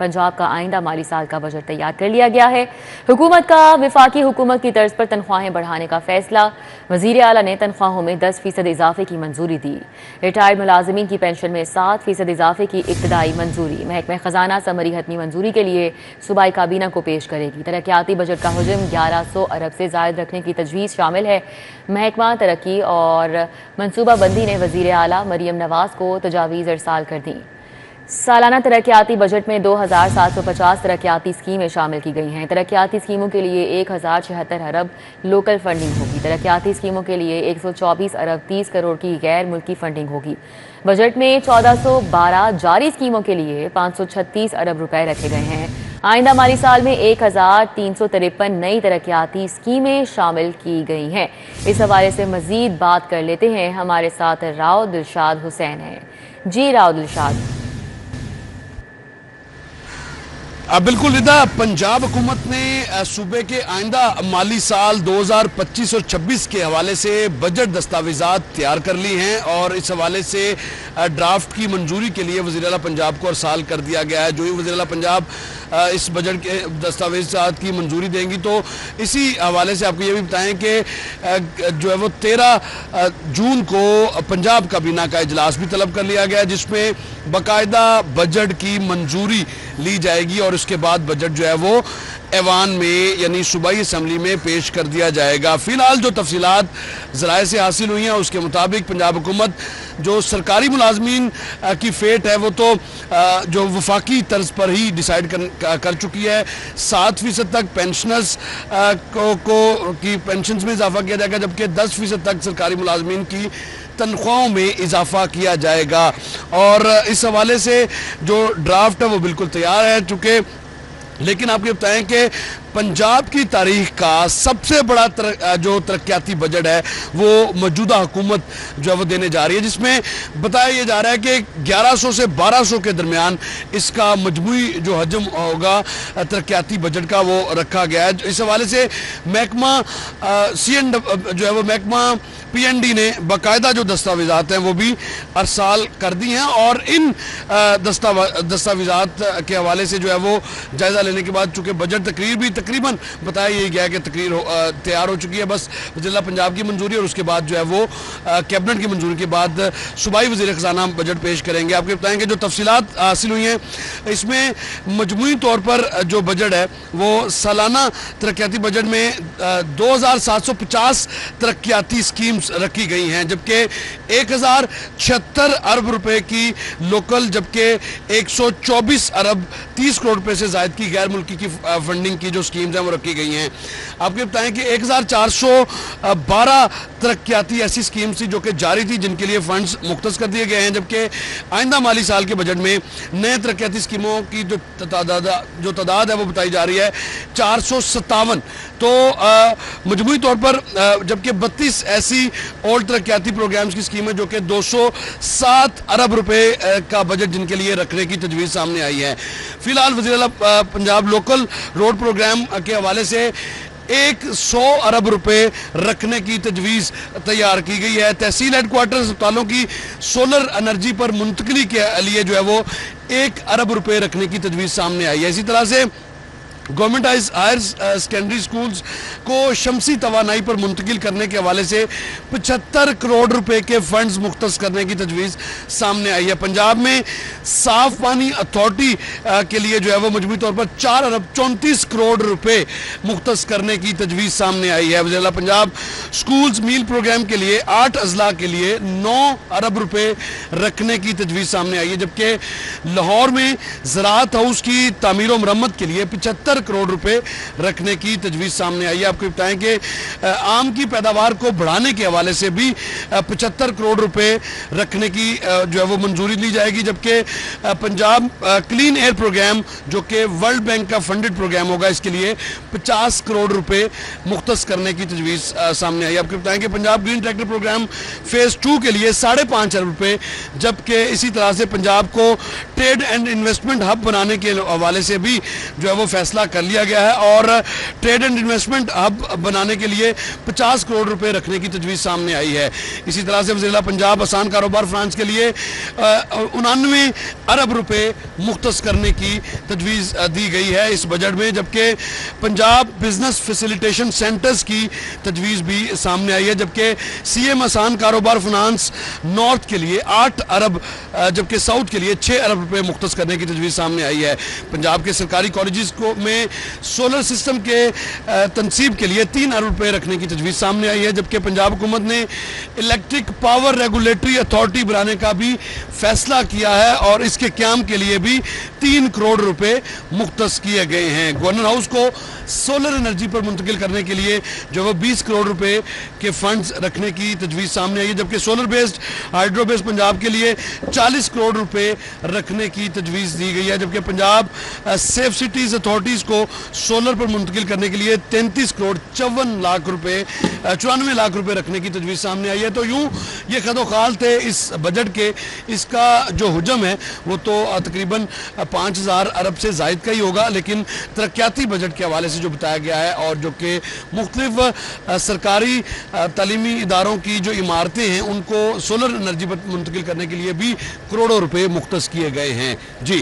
पंजाब का आइंदा माली साल का बजट तैयार कर लिया गया है। हुकूमत का विफाकी हुकूमत की तर्ज पर तनख्वाहें बढ़ाने का फैसला। वज़ीर आला ने तनख्वाहों में 10% इजाफे की मंजूरी दी। रिटायर्ड मुलाजमीन की पेंशन में 7% इजाफे की इब्तदाई मंजूरी। महकमा खजाना समरी हतमी मंजूरी के लिए सूबाई काबीना को पेश करेगी। तरक्याती बजट का हजम 1100 अरब से जायद रखने की तजवीज़ शामिल है। महकमा तरक्की और मनसूबा बंदी ने वज़ीर आला मरियम नवाज को तजावीज़ अरसाल कर दी। सालाना तरक्याती बजट में 2750 तरक्याती स्कीमें शामिल की गई हैं। तरक्याती स्कीमों के लिए 1076 अरब लोकल फंडिंग होगी। तरक्याती स्कीमों के लिए 124 अरब 30 करोड़ की गैर मुल्की फंडिंग होगी। बजट में 1412 जारी स्कीमों के लिए 536 अरब रुपए रखे गए हैं। आइंदा माली साल में 1353 नई तरक्याती स्कीमें शामिल की गई हैं। इस हवाले से मजीद बात कर लेते हैं, हमारे साथ राव दिलशाद हुसैन हैं। जी राव दिलशाद। बिल्कुल रिदा, पंजाब हुकूमत ने सूबे के आइंदा माली साल 2025 और 26 के हवाले से बजट दस्तावेजात तैयार कर ली हैं और इस हवाले से ड्राफ्ट की मंजूरी के लिए वज़ीर आला पंजाब को अरसाल कर दिया गया है। जो ही वज़ीर आला पंजाब इस बजट के दस्तावेजात की मंजूरी देंगी तो इसी हवाले से आपको ये भी बताएं कि जो है वो 13 जून को पंजाब काबीना का इजलास भी तलब कर लिया गया है, जिसमें बाकायदा बजट की मंजूरी ली जाएगी और उसके बाद बजट जो है वो ऐवान में यानी सूबाई असम्बली में पेश कर दिया जाएगा। फिलहाल जो तफसीलात ज़राए से हासिल हुई हैं उसके मुताबिक पंजाब हुकूमत जो सरकारी मुलाजमीन की फेट है वो तो जो वफाकी तर्ज पर ही डिसाइड कर चुकी है। 7% तक पेंशनर्स को की पेंशन में इजाफा किया जाएगा, जबकि 10% तक सरकारी मुलाजमीन की तनख्वाहों में इजाफा किया जाएगा। और इस हवाले से जो ड्राफ्ट है वो बिल्कुल तैयार है चूँकि, लेकिन आपको बताएं कि पंजाब की तारीख का सबसे बड़ा जो तरक्याती बजट है वो मौजूदा हुकूमत जो है वो देने जा रही है, जिसमें बताया ये जा रहा है कि 1100 से 1200 के दरमियान इसका मजमूई जो हजम होगा तरक्याती बजट का वो रखा गया है। इस हवाले से महकमा जो है वो महकमा PND ने बाकायदा जो दस्तावेजात हैं वो भी अरसाल कर दी हैं और इन दस्तावेजात के हवाले से जो है वो जायज़ा लेने के बाद चूँकि बजट तकरीर भी तकरीबन बताया यही गया कि तकरीर तैयार हो चुकी है, बस वज़ीर पंजाब की मंजूरी और उसके बाद जो है वो कैबिनेट की मंजूरी के बाद सूबाई वज़ीर ख़ज़ाना बजट पेश करेंगे। आपको बताएंगे जो तफसीलात हासिल हुई हैं इसमें मजमूई तौर पर जो बजट है वो सालाना तरक्याती बजट में 2750 तरक्याती स्कीम्स रखी गई हैं, जबकि 1076 अरब रुपए की लोकल, जबकि 124 अरब 30 करोड़ रुपए से ज़ायद की गैर मुल्की की फंडिंग की जो स्कीम्स हैं वो रखी गई हैं। आपको बताएं कि 1412 तरक्याती ऐसी स्कीम्स थी जो कि जारी थी, जिनके लिए फंड्स मुख्तस कर दिए गए हैं, जबकि आइंदा माली साल के बजट में नए तरक्याती स्कीमों की जो तादाद है वो बताई जा रही है 457। तो मजमूई तौर पर जबकि 32 ऐसी और तरक्याती प्रोग्राम्स की स्कीम है जो कि 207 अरब रुपए का बजट जिनके लिए रखने की तजवीज़ सामने आई है। फिलहाल वज़ीर आला पंजाब लोकल रोड प्रोग्राम के हवाले से 100 अरब रुपए रखने की तजवीज़ तैयार की गई है। तहसील हेडक्वार्टर अस्पतालों की सोलर एनर्जी पर मुंतकली के लिए जो है वो 1 अरब रुपए रखने की तजवीज़ सामने आई है। इसी तरह से गवर्नमेंट हायर सेकेंडरी स्कूल्स को शमसी तवानाई पर मुंतकिल करने के हवाले से 75 करोड़ रुपए के फंड्स मुख्तस करने की तजवीज़ सामने आई है। पंजाब में साफ पानी अथॉरिटी के लिए जो है वो मजमूई तौर पर 4 अरब 34 करोड़ रुपए मुख्तस करने की तजवीज़ सामने आई है। वज़ीर आला पंजाब स्कूल्स मील प्रोग्राम के लिए 8 अजला के लिए 9 अरब रुपए रखने की तजवीज़ सामने आई है, जबकि लाहौर में ज़राअत हाउस की तामीर व मरम्मत के लिए 75 करोड़ रुपए रखने की तजवीज़ सामने आई है। आपको बताएं कि आम की पैदावार को बढ़ाने के हवाले से भी 75 करोड़ रुपए रखने की जो है वो मंजूरी ली जाएगी, जबकि पंजाब क्लीन एयर प्रोग्राम जो कि वर्ल्ड बैंक का फंडेड प्रोग्राम होगा इसके लिए 50 करोड़ रुपए मुख्तस करने की तजवीज़ सामने आई। आपको बताएं कि Punjab green tractor program phase 2 के लिए 5.5 अरब रुपए, जबकि इसी तरह से पंजाब को ट्रेड एंड इन्वेस्टमेंट हब बनाने के हवाले से भी जो है वो फैसला कर लिया गया है और ट्रेड एंड इन्वेस्टमेंट हब बनाने के लिए 50 करोड़ रुपए रखने की तजवीज़ सामने आई है। इसी तरह से वज़ीर-ए-आला पंजाब आसान कारोबार फ्रांस के लिए 99 अरब रुपए मुख्तस करने की तजवीज़ दी गई है इस बजट में, जबकि पंजाब बिजनेस फैसिलिटेशन सेंटर्स की तजवीज़ भी सामने आई है, जबकि सीएम आसान कारोबार फाइनेंस नॉर्थ के लिए 8 अरब जबकि साउथ के लिए 6 अरब रुपए मुख्तस करने की तजवीज़ सामने आई है। पंजाब के सरकारी कॉलेजेस को में सोलर सिस्टम के तनसीब के लिए 3 अरब रुपए रखने की तजवीज़ सामने आई है, जबकि पंजाब हुकूमत ने इलेक्ट्रिक पावर रेगुलेटरी अथॉरिटी बनाने का भी फैसला किया है और इसके क्याम के लिए भी 3 करोड़ रुपए मुख्तस किए गए हैं। गवर्नर हाउस को सोलर एनर्जी पर मुंतकिल करने के लिए जो वो 20 करोड़ रुपए के फंड्स रखने की तजवीज़ सामने आई है, जबकि solar based hydro based Punjab के लिए 40 करोड़ रुपए रखने की तजवीज़ दी गई है, जबकि पंजाब सेफ सिटीज़ अथॉरिटीज़ को सोलर पर मुंतकिल करने के लिए 33 करोड़ 94 लाख रुपए रखने की तजवीज़ सामने आई है। तो यूँ ये खदोखाल थे इस बजट के, इसका जो हुजम है वो तो तकरीबन 5000 अरब से ज़ायद का ही होगा, लेकिन तरक्याती बजट के हवाले से जो बताया गया है और जो कि मुख्तलिफ सरकारी तालीमी इदारों की जो इमारतें हैं उनको सोलर एनर्जी पर मुंतकिल करने के लिए भी करोड़ों रुपए मुख्तस किए गए हैं। जी।